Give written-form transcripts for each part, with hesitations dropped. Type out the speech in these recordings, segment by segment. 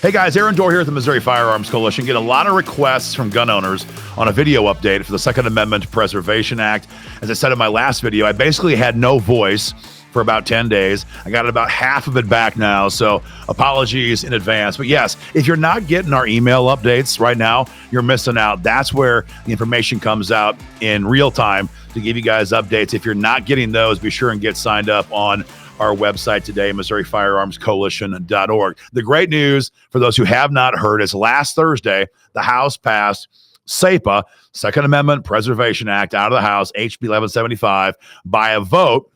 Hey guys, Aaron Dorr here at the Missouri Firearms Coalition. Get a lot of requests from gun owners on a video update for the Second Amendment Preservation Act. As I said in my last video, I basically had no voice for about 10 days. I got about half of it back now, so apologies in advance. But yes, if you're not getting our email updates right now, you're missing out. That's where the information comes out in real time to give you guys updates. If you're not getting those, be sure and get signed up on our website today, MissouriFirearmsCoalition.org. The great news for those who have not heard is last Thursday, the House passed SAPA, Second Amendment Preservation Act, out of the House, HB 1175, by a vote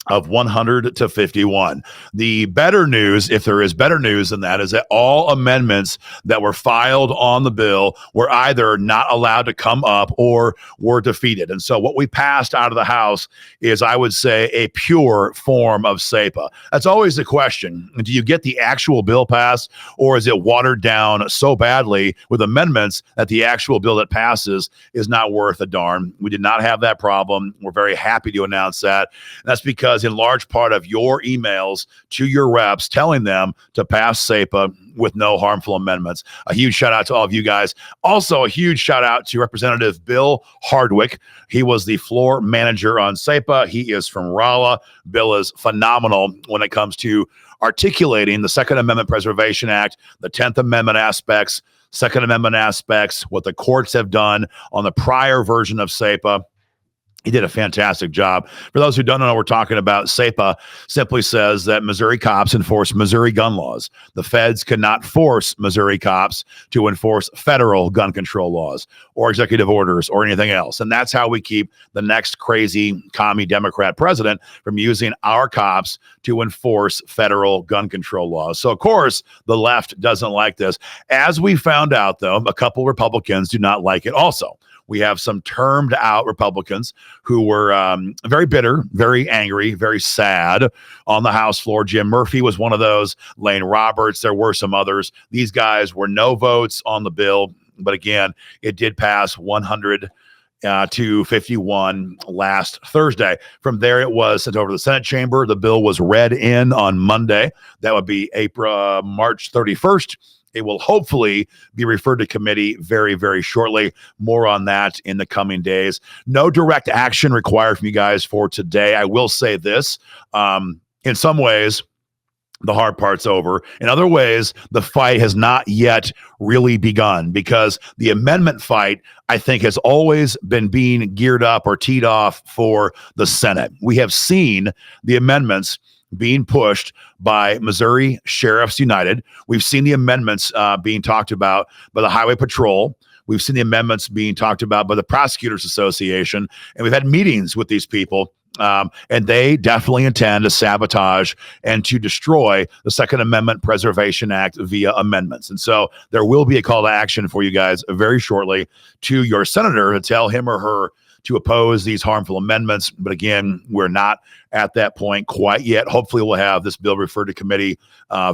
of 100 to 51. The better news, if there is better news than that, is that all amendments that were filed on the bill were either not allowed to come up or were defeated. And so what we passed out of the House is, I would say, a pure form of SAPA. That's always the question. Do you get the actual bill passed, or is it watered down so badly with amendments that the actual bill that passes is not worth a darn? We did not have that problem. We're very happy to announce that. And that's because in large part of your emails to your reps telling them to pass SAPA with no harmful amendments. A huge shout out to all of you guys. Also, a huge shout out to Representative Bill Hardwick. He was the floor manager on SAPA. He is from Rolla. Bill is phenomenal when it comes to articulating the Second Amendment Preservation Act, the 10th Amendment aspects, Second Amendment aspects, what the courts have done on the prior version of SAPA. He did a fantastic job. For those who don't know what we're talking about, SAPA simply says that Missouri cops enforce Missouri gun laws. The feds cannot force Missouri cops to enforce federal gun control laws or executive orders or anything else. And that's how we keep the next crazy commie Democrat president from using our cops to enforce federal gun control laws. So, of course, the left doesn't like this. As we found out, though, a couple Republicans do not like it also. We have some termed out Republicans who were very bitter, very angry, very sad on the House floor. Jim Murphy was one of those. Lane Roberts. There were some others. These guys were no votes on the bill. But again, it did pass 100 to 51 last Thursday. From there, it was sent over to the Senate chamber. The bill was read in on Monday. That would be March 31st. It will hopefully be referred to committee very, very shortly. More on that in the coming days. No direct action required from you guys for today. I will say this. In some ways, the hard part's over. In other ways, the fight has not yet really begun, because the amendment fight, I think, has always been being geared up or teed off for the Senate. We have seen the amendments being pushed by Missouri Sheriffs United. We've seen the amendments being talked about by the Highway Patrol. We've seen the amendments being talked about by the Prosecutors Association. And we've had meetings with these people. And they definitely intend to sabotage and to destroy the Second Amendment Preservation Act via amendments. And so there will be a call to action for you guys very shortly to your senator to tell him or her to oppose these harmful amendments. But again, we're not at that point quite yet. Hopefully we'll have this bill referred to committee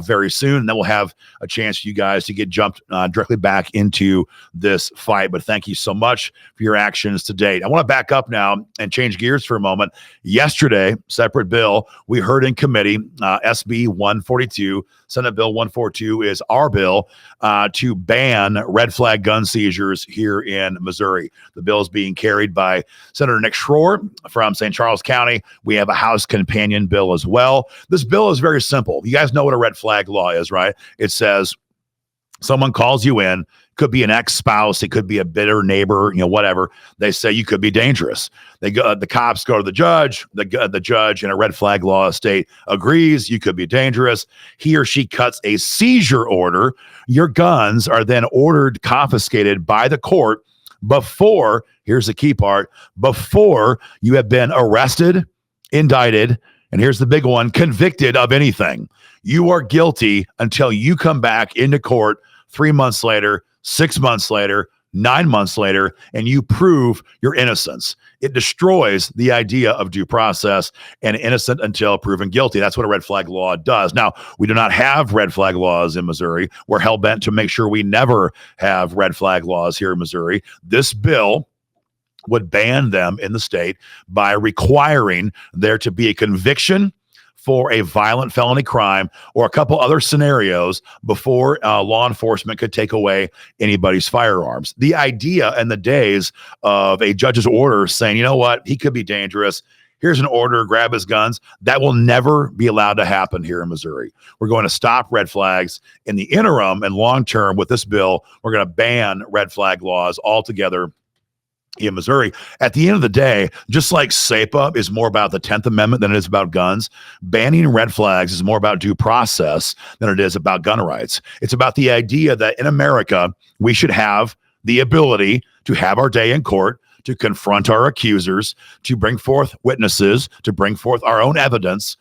very soon, and then we'll have a chance for you guys to get jumped directly back into this fight. But thank you so much for your actions to date. I want to back up now and change gears for a moment. Yesterday, separate bill we heard in committee, SB 142, Senate Bill 142 is our bill to ban red flag gun seizures here in Missouri. The bill is being carried by Senator Nick Schroer from St. Charles County. We have a House companion bill as well. This bill is very simple. You guys know what a red flag law is, right? It says someone calls you in, could be an ex-spouse, it could be a bitter neighbor, whatever. They say you could be dangerous. The cops go to the judge. The judge in a red flag law state agrees you could be dangerous. He or she cuts a seizure order. Your guns are then ordered confiscated by the court before, here's the key part, before you have been arrested, indicted, and here's the big one, convicted of anything. You are guilty until you come back into court 3 months later, 6 months later, 9 months later, and you prove your innocence. It destroys the idea of due process and innocent until proven guilty. That's what a red flag law does. Now, we do not have red flag laws in Missouri. We're hell-bent to make sure we never have red flag laws here in Missouri. This bill would ban them in the state by requiring there to be a conviction for a violent felony crime or a couple other scenarios before law enforcement could take away anybody's firearms. The idea in the days of a judge's order saying, you know what, he could be dangerous, here's an order, grab his guns, that will never be allowed to happen here in Missouri. We're going to stop red flags. In the interim and long term with this bill, we're going to ban red flag laws altogether in Missouri. At the end of the day, just like SAPA is more about the 10th Amendment than it is about guns, banning red flags is more about due process than it is about gun rights. It's about the idea that in America, we should have the ability to have our day in court, to confront our accusers, to bring forth witnesses, to bring forth our own evidence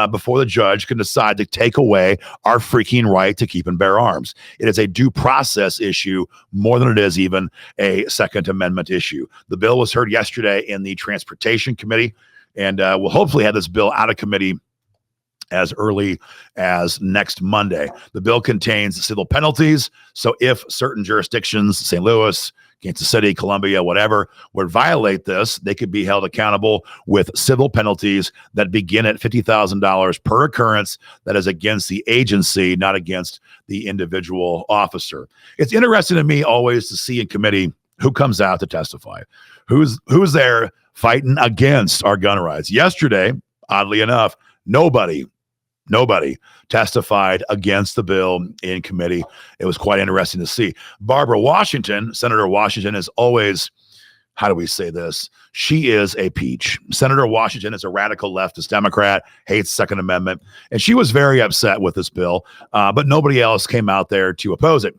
before the judge can decide to take away our freaking right to keep and bear arms. It is a due process issue more than it is even a Second Amendment issue. The bill was heard yesterday in the Transportation Committee, and we'll hopefully have this bill out of committee as early as next Monday. The bill contains civil penalties, so if certain jurisdictions, St. Louis, Kansas City, Columbia, whatever, would violate this, they could be held accountable with civil penalties that begin at $50,000 per occurrence. That is against the agency, not against the individual officer. It's interesting to me always to see in committee who comes out to testify, who's there fighting against our gun rights. Yesterday, oddly enough, nobody testified against the bill in committee. It was quite interesting to see. Barbara Washington, Senator Washington, is always, how do we say this? She is a peach. Senator Washington is a radical leftist Democrat, hates Second Amendment, and she was very upset with this bill, but nobody else came out there to oppose it.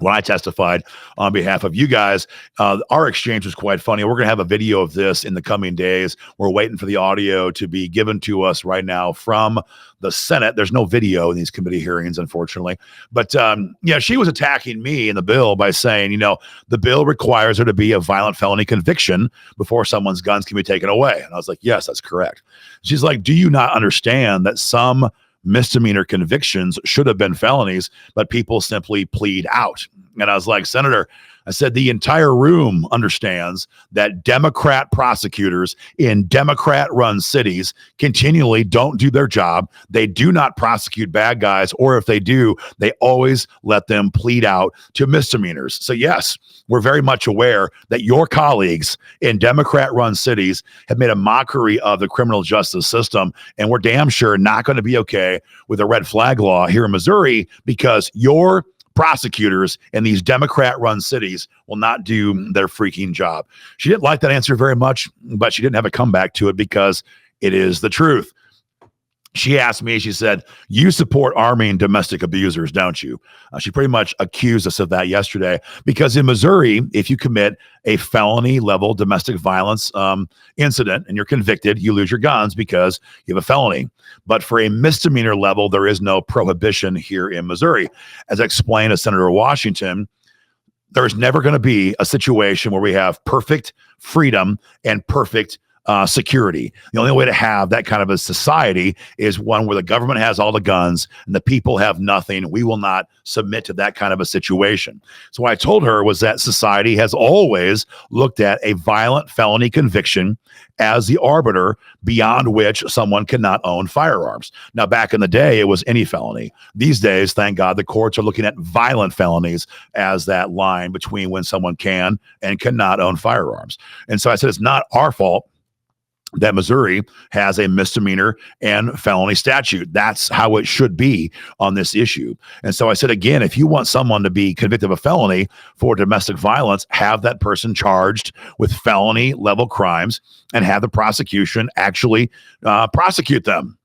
When I testified on behalf of you guys, our exchange was quite funny. We're going to have a video of this in the coming days. We're waiting for the audio to be given to us right now from the Senate. There's no video in these committee hearings, unfortunately. But yeah, she was attacking me in the bill by saying, you know, the bill requires there to be a violent felony conviction before someone's guns can be taken away. And I was like, yes, that's correct. She's like, do you not understand that some misdemeanor convictions should have been felonies, but people simply plead out? And I was like, Senator, I said, the entire room understands that Democrat prosecutors in Democrat-run cities continually don't do their job. They do not prosecute bad guys, or if they do, they always let them plead out to misdemeanors. So yes, we're very much aware that your colleagues in Democrat-run cities have made a mockery of the criminal justice system, and we're damn sure not going to be okay with a red flag law here in Missouri because your prosecutors in these Democrat-run cities will not do their freaking job. She didn't like that answer very much, but she didn't have a comeback to it because it is the truth. She asked me, she said, you support arming domestic abusers, don't you? She pretty much accused us of that yesterday because in Missouri, if you commit a felony level domestic violence incident and you're convicted, you lose your guns because you have a felony. But for a misdemeanor level, there is no prohibition here in Missouri. As I explained to Senator Washington, there is never going to be a situation where we have perfect freedom and perfect security. The only way to have that kind of a society is one where the government has all the guns and the people have nothing. We will not submit to that kind of a situation. So what I told her was that society has always looked at a violent felony conviction as the arbiter beyond which someone cannot own firearms. Now, back in the day, it was any felony. These days, thank God, the courts are looking at violent felonies as that line between when someone can and cannot own firearms. And so I said, it's not our fault that Missouri has a misdemeanor and felony statute. That's how it should be on this issue. And so I said, again, if you want someone to be convicted of a felony for domestic violence, have that person charged with felony level crimes and have the prosecution actually prosecute them.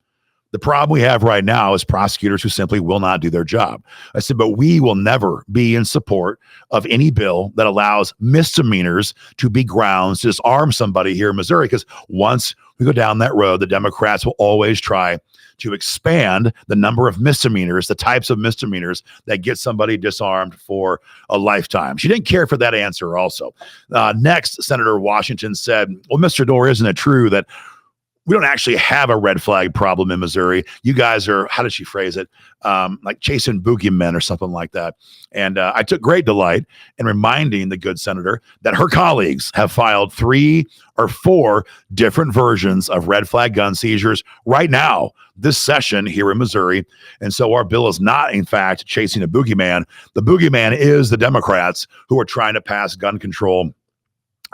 The problem we have right now is prosecutors who simply will not do their job. I said, but we will never be in support of any bill that allows misdemeanors to be grounds to disarm somebody here in Missouri, because once we go down that road, the Democrats will always try to expand the number of misdemeanors, the types of misdemeanors that get somebody disarmed for a lifetime. She didn't care for that answer also. Next, Senator Washington said, well, Mr. Dorr, isn't it true that we don't actually have a red flag problem in Missouri. You guys are, how did she phrase it? Like chasing boogeymen or something like that. And I took great delight in reminding the good senator that her colleagues have filed 3 or 4 different versions of red flag gun seizures right now, this session here in Missouri. And so our bill is not, in fact, chasing a boogeyman. The boogeyman is the Democrats who are trying to pass gun control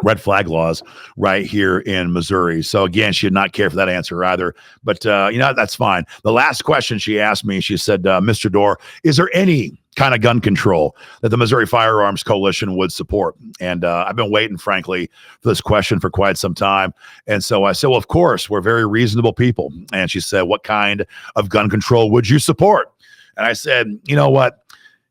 red flag laws right here in Missouri. So again, she did not care for that answer either, but that's fine. The last question she asked me, she said, Mr. Dorr, is there any kind of gun control that the Missouri Firearms Coalition would support? And I've been waiting, frankly, for this question for quite some time. And so I said, well, of course, we're very reasonable people. And she said, what kind of gun control would you support? And I said, you know what?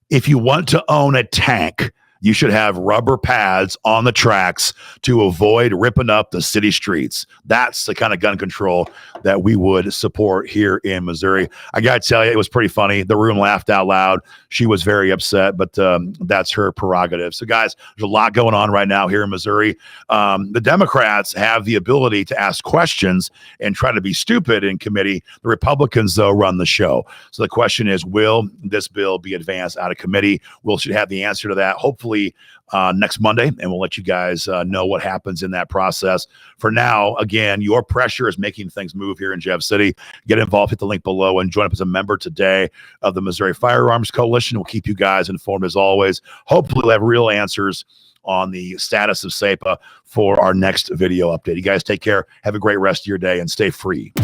If you want to own a tank, you should have rubber pads on the tracks to avoid ripping up the city streets. That's the kind of gun control that we would support here in Missouri. I got to tell you, it was pretty funny. The room laughed out loud. She was very upset, but that's her prerogative. So, guys, there's a lot going on right now here in Missouri. The Democrats have the ability to ask questions and try to be stupid in committee. The Republicans, though, run the show. So the question is, will this bill be advanced out of committee? We'll should have the answer to that, hopefully, next Monday, and we'll let you guys know what happens in that process. For now, again, your pressure is making things move here in Jeff City. Get involved, hit the link below, and join up as a member today of the Missouri Firearms Coalition. We'll keep you guys informed as always. Hopefully, we'll have real answers on the status of SAPA for our next video update. You guys take care. Have a great rest of your day and stay free.